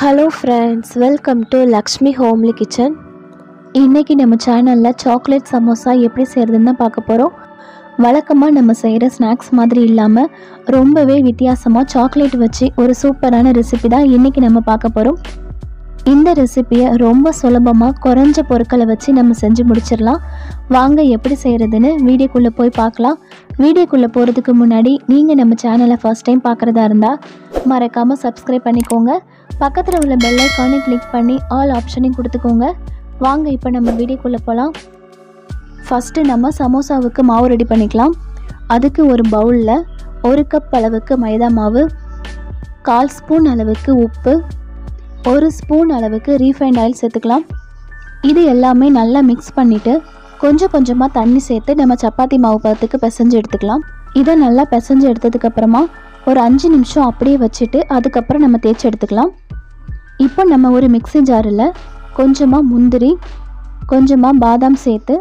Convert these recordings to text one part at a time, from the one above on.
Hello friends, welcome to Lakshmi Homely Kitchen. இன்னைக்கு நம்ம சேனல்ல சாக்லேட் சமோசா எப்படி செய்யறதுன்னு பார்க்க போறோம். வழக்கமா நம்ம செய்யற ஸ்நாக்ஸ் மாதிரி இல்லாம ரொம்பவே வித்தியாசமா சாக்லேட் வச்சு ஒரு சூப்பரான ரெசிபி தான் இன்னைக்கு நம்ம பார்க்க போறோம். இந்த ரெசிபியை ரொம்ப சுலபமா குறைஞ்ச பொருட்களை வச்சு நம்ம செஞ்சு முடிச்சிடலாம். வாங்க எப்படி செய்யறதுன்னு வீடியோக்குள்ள போய் பார்க்கலாம். வீடியோக்குள்ள போறதுக்கு முன்னாடி நீங்க நம்ம சேனலை ஃபர்ஸ்ட் டைம் பார்க்கறதா இருந்தா மறக்காம சப்ஸ்கிரைப் பண்ணிக்கோங்க. பக்கத்தில் உள்ள பெல் ஐக்கானை கிளிக் பண்ணி ஆல் ஆப்ஷனையும் கொடுத்துக்கோங்க. வாங்க இப்போ நம்ம வீடியோக்குள்ளே போகலாம். ஃபஸ்ட்டு நம்ம சமோசாவுக்கு மாவு ரெடி பண்ணிக்கலாம். அதுக்கு ஒரு பவுலில் 1 கப் அளவுக்கு மைதா மாவு, 1/4 ஸ்பூன் அளவுக்கு உப்பு, 1 ஸ்பூன் அளவுக்கு ரீஃபைண்ட் ஆயில் சேர்த்துக்கலாம். இது எல்லாமே நல்லா மிக்ஸ் பண்ணிவிட்டு கொஞ்சம் கொஞ்சமாக தண்ணி சேர்த்து நம்ம சப்பாத்தி மாவு பதத்துக்கு பிசைஞ்சு எடுத்துக்கலாம். இதை நல்லா பிசைஞ்சு எடுத்ததுக்கப்புறமா ஒரு 5 நிமிஷம் அப்படியே வச்சுட்டு அதுக்கப்புறம் நம்ம தேய்ச்சி எடுத்துக்கலாம். இப்போ நம்ம ஒரு மிக்ஸி ஜாரில் கொஞ்சமாக முந்திரி, கொஞ்சமாக பாதாம் சேர்த்து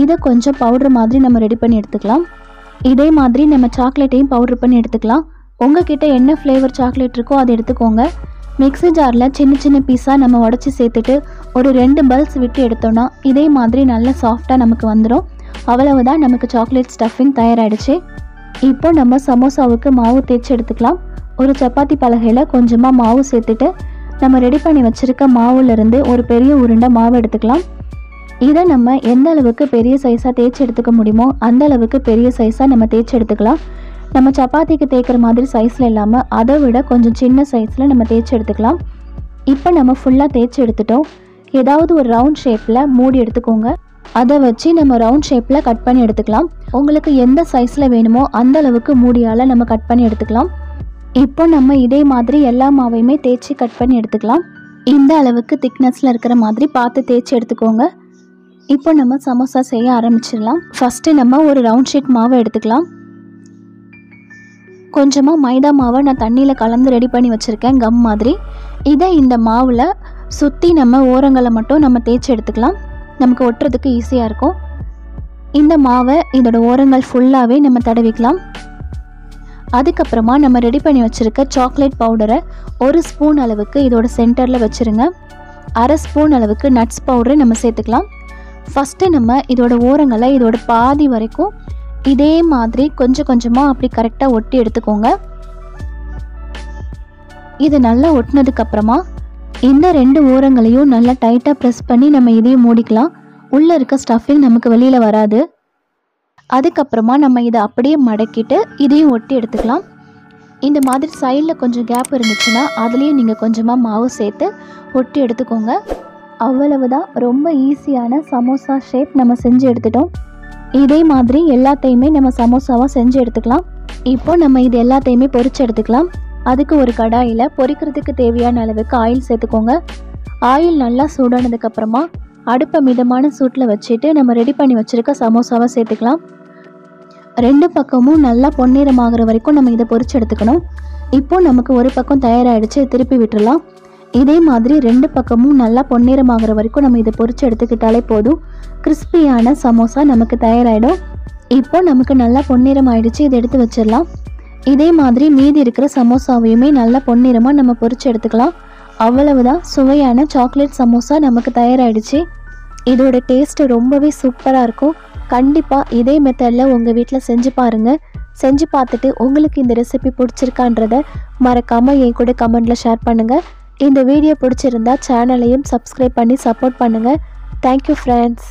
இதை கொஞ்சம் பவுட்ரு மாதிரி நம்ம ரெடி பண்ணி எடுத்துக்கலாம். இதே மாதிரி நம்ம சாக்லேட்டையும் பவுட்ரு பண்ணி எடுத்துக்கலாம். உங்ககிட்ட என்ன ஃப்ளேவர் சாக்லேட் இருக்கோ அதை எடுத்துக்கோங்க. மிக்ஸி ஜாரில் சின்ன சின்ன பீஸாக நம்ம உடச்சி சேர்த்துட்டு ஒரு 2 பல்ஸ் விட்டு எடுத்தோன்னா இதே மாதிரி நல்லா சாஃப்டாக நமக்கு வந்துடும். அவ்வளவுதான், நமக்கு சாக்லேட் ஸ்டஃபிங் தயாராகிடுச்சு. இப்போ நம்ம சமோசாவுக்கு மாவு தேய்ச்சி எடுத்துக்கலாம். ஒரு சப்பாத்தி பலகையில் கொஞ்சமாக மாவு சேர்த்துட்டு நம்ம ரெடி பண்ணி வச்சுருக்க மாவுலேருந்து ஒரு பெரிய உருண்டை மாவு எடுத்துக்கலாம். இதை நம்ம எந்த அளவுக்கு பெரிய சைஸாக தேய்ச்சி எடுத்துக்க முடியுமோ அந்த அளவுக்கு பெரிய சைஸாக நம்ம தேய்ச்சி எடுத்துக்கலாம். நம்ம சப்பாத்திக்கு தேய்க்கிற மாதிரி சைஸில் இல்லாமல் அதை விட கொஞ்சம் சின்ன சைஸில் நம்ம தேய்ச்சி எடுத்துக்கலாம். இப்போ நம்ம ஃபுல்லாக தேய்ச்சி எடுத்துட்டோம். ஏதாவது ஒரு ரவுண்ட் ஷேப்பில் மூடி எடுத்துக்கோங்க. அதை வச்சு நம்ம ரவுண்ட் ஷேப்பில் கட் பண்ணி எடுத்துக்கலாம். உங்களுக்கு எந்த சைஸில் வேணுமோ அந்த அளவுக்கு மூடியால் நம்ம கட் பண்ணி எடுத்துக்கலாம். இப்போ நம்ம இதே மாதிரி எல்லா மாவையுமே தேய்ச்சி கட் பண்ணி எடுத்துக்கலாம். இந்த அளவுக்கு திக்னஸில் இருக்கிற மாதிரி பார்த்து தேய்ச்சி எடுத்துக்கோங்க. இப்போ நம்ம சமோசா செய்ய ஆரம்பிச்சிடலாம். ஃபஸ்ட்டு நம்ம ஒரு ரவுண்ட் ஷீட் மாவை எடுத்துக்கலாம். கொஞ்சமாக மைதா மாவை நான் தண்ணியில் கலந்து ரெடி பண்ணி வச்சுருக்கேன், கம் மாதிரி. இதை இந்த மாவில் சுற்றி நம்ம ஓரங்களை மட்டும் நம்ம தேய்ச்சி எடுத்துக்கலாம். நமக்கு ஒட்டுறதுக்கு ஈஸியாக இருக்கும். இந்த மாவை இதோட ஓரங்கள் ஃபுல்லாகவே நம்ம தடவிக்கலாம். அதுக்கப்புறமா நம்ம ரெடி பண்ணி வச்சுருக்க சாக்லேட் பவுடரை 1 ஸ்பூன் அளவுக்கு இதோட சென்டரில் வச்சுருங்க. 1/2 ஸ்பூன் அளவுக்கு நட்ஸ் பவுடரை நம்ம சேர்த்துக்கலாம். ஃபஸ்ட்டு நம்ம இதோட ஓரங்களை இதோட பாதி வரைக்கும் இதே மாதிரி கொஞ்சம் கொஞ்சமாக அப்படி கரெக்டாக ஒட்டி எடுத்துக்கோங்க. இது நல்லா ஒட்டினதுக்கப்புறமா இந்த 2 ஓரங்களையும் நல்லா டைட்டாக ப்ரெஸ் பண்ணி நம்ம இதையும் மூடிக்கலாம். உள்ளே இருக்க ஸ்டஃபிங் நமக்கு வெளியில் வராது. அதுக்கப்புறமா நம்ம இதை அப்படியே மடக்கிட்டு இதையும் ஒட்டி எடுத்துக்கலாம். இந்த மாதிரி சைடில் கொஞ்சம் கேப் இருந்துச்சுன்னா அதுலேயும் நீங்கள் கொஞ்சமாக மாவு சேர்த்து ஒட்டி எடுத்துக்கோங்க. அவ்வளவுதான், ரொம்ப ஈஸியான சமோசா ஷேப் நம்ம செஞ்சு எடுத்துட்டோம். இதே மாதிரி எல்லாத்தையுமே நம்ம சமோசாவாக செஞ்சு எடுத்துக்கலாம். இப்போ நம்ம இது எல்லாத்தையுமே பொரிச்சு எடுத்துக்கலாம். அதுக்கு ஒரு கடாயில் பொரிக்கிறதுக்கு தேவையான அளவுக்கு ஆயில் சேர்த்துக்கோங்க. ஆயில் நல்லா சூடானதுக்கப்புறமா அடுப்பை மிதமான சூட்டில் வச்சுட்டு நம்ம ரெடி பண்ணி வச்சுருக்க சமோசாவை சேர்த்துக்கலாம். 2 பக்கமும் நல்லா பொன்னிறமாகிற வரைக்கும் நம்ம இதை பொரிச்சு எடுத்துக்கணும். இப்போது நமக்கு ஒரு பக்கம் தயாராகிடுச்சு, திருப்பி விட்டுடலாம். இதே மாதிரி 2 பக்கமும் நல்லா பொன்னிறமாகிற வரைக்கும் நம்ம இதை பொரிச்சு எடுத்துக்கிட்டாலே போதும். கிறிஸ்பியான சமோசா நமக்கு தயாராகிடும். இப்போது நமக்கு நல்லா பொன்னிறம் ஆகிடுச்சு, இதை எடுத்து வச்சிடலாம். இதே மாதிரி மீதி இருக்கிற சமோசாவையுமே நல்லா பொன்னிறமாக நம்ம பொரிச்சு எடுத்துக்கலாம். அவ்வளவுதான், சுவையான சாக்லேட் சமோசா நமக்கு தயாராகிடுச்சு. இதோட டேஸ்ட்டு ரொம்பவே சூப்பராக இருக்கும். கண்டிப்பாக இதே மெத்தடில் உங்கள் வீட்டில் செஞ்சு பாருங்கள். செஞ்சு பார்த்துட்டு உங்களுக்கு இந்த ரெசிபி பிடிச்சிருக்கான்றதை மறக்காமல் என் கூட கமெண்டில் ஷேர் பண்ணுங்கள். இந்த வீடியோ பிடிச்சிருந்தா சேனலையும் சப்ஸ்கிரைப் பண்ணி சப்போர்ட் பண்ணுங்கள். Thank you friends.